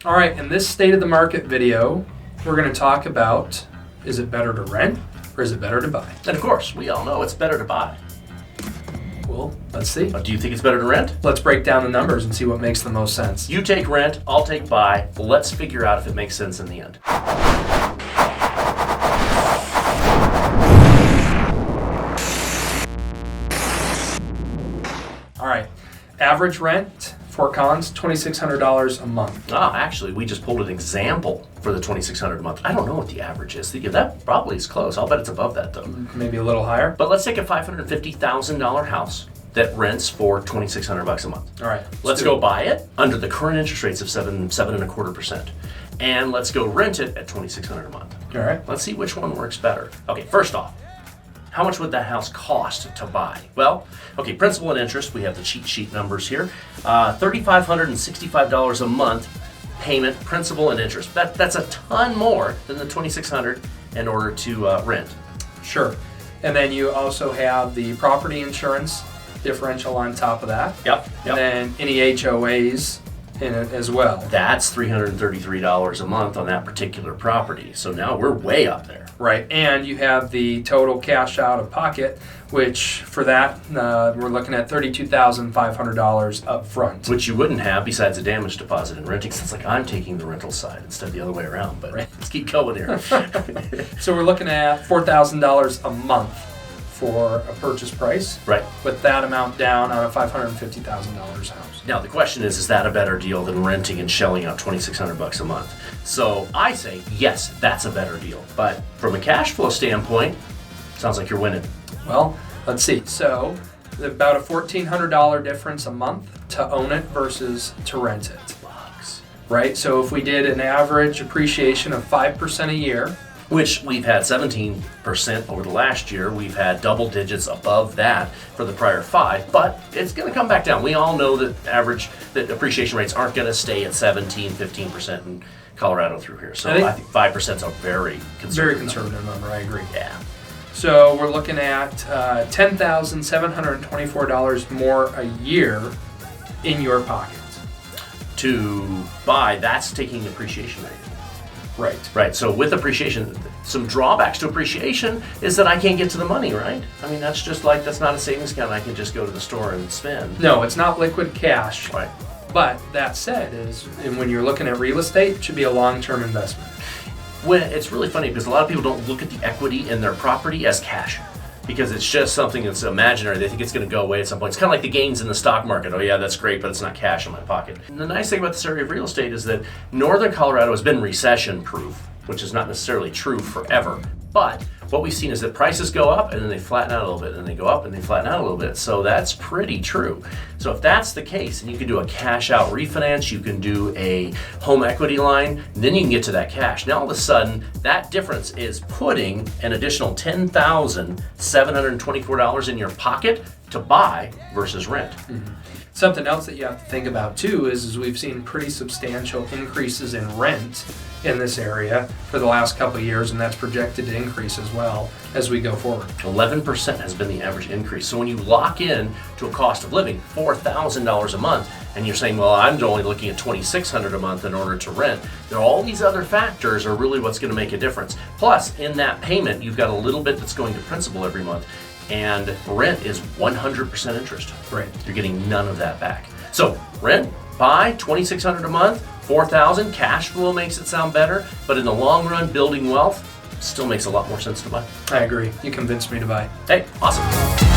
All right, in this State of the Market video, we're going to talk about, is it better to rent or is it better to buy? And of course, we all know it's better to buy. Well, let's see. Do you think it's better to rent? Let's break down the numbers and see what makes the most sense. You take rent, I'll take buy. Let's figure out if it makes sense in the end. All right, average rent, Fort Collins, $2,600 a month. Actually, we just pulled an example for the $2,600 a month. I don't know what the average is. That probably is close. I'll bet it's above that, though. Maybe a little higher. But let's take a $550,000 house that rents for $2,600 a month. All right. Let's go buy it under the current interest rates of 7.25%. And let's go rent it at $2,600 a month. All right. Let's see which one works better. Okay, first off, how much would that house cost to buy? Well, okay, principal and interest, we have the cheat sheet numbers here. $3,565 a month payment, principal and interest. That's a ton more than the $2,600 in order to rent. Sure. And then you also have the property insurance differential on top of that. Yep. And then any HOAs in it as well. That's $333 a month on that particular property. So now we're way up there. Right, and you have the total cash out of pocket, which for that, we're looking at $32,500 up front. Which you wouldn't have besides a damage deposit in renting. So it's like I'm taking the rental side instead of the other way around. But let's keep going here. So we're looking at $4,000 a month for a purchase price. Right. With that amount down on a $550,000 house. Now the question is that a better deal than renting and shelling out $2,600 a month? So I say yes, that's a better deal. But from a cash flow standpoint, sounds like you're winning. Well, let's see. So about a $1,400 difference a month to own it versus to rent it. Bucks. Right. So if we did an average appreciation of 5% a year, which we've had 17% over the last year. We've had double digits above that for the prior 5, but it's going to come back down. We all know that appreciation rates aren't going to stay at 17, 15% in Colorado through here. So I think 5% is a very conservative number. I agree. Yeah. So we're looking at $10,724 more a year in your pocket. To buy, that's taking appreciation rate. Right. So with appreciation, some drawbacks to appreciation is that I can't get to the money, right? I mean, that's not a savings account I can just go to the store and spend. No, it's not liquid cash. Right. But that said, when you're looking at real estate, it should be a long-term investment. It's really funny because a lot of people don't look at the equity in their property as cash. Because it's just something that's imaginary. They think it's going to go away at some point. It's kind of like the gains in the stock market. Oh yeah, that's great, but it's not cash in my pocket. And the nice thing about this area of real estate is that northern Colorado has been recession-proof, which is not necessarily true forever. But what we've seen is that prices go up and then they flatten out a little bit, and they go up and they flatten out a little bit. So that's pretty true. So if that's the case, and you can do a cash-out refinance, you can do a home equity line, then you can get to that cash. Now all of a sudden, that difference is putting an additional $10,724 in your pocket to buy versus rent. Mm-hmm. Something else that you have to think about too is we've seen pretty substantial increases in rent in this area for the last couple of years, and that's projected to increase as well as we go forward. 11% has been the average increase. So when you lock in to a cost of living, $4,000 a month, and you're saying, well, I'm only looking at $2,600 a month in order to rent, there are all these other factors are really what's going to make a difference. Plus, in that payment, you've got a little bit that's going to principal every month, and rent is 100% interest. Right. You're getting none of that back. So rent, buy, $2,600 a month, $4,000, cash flow makes it sound better, but in the long run, building wealth still makes a lot more sense to buy. I agree. You convinced me to buy. Hey, awesome.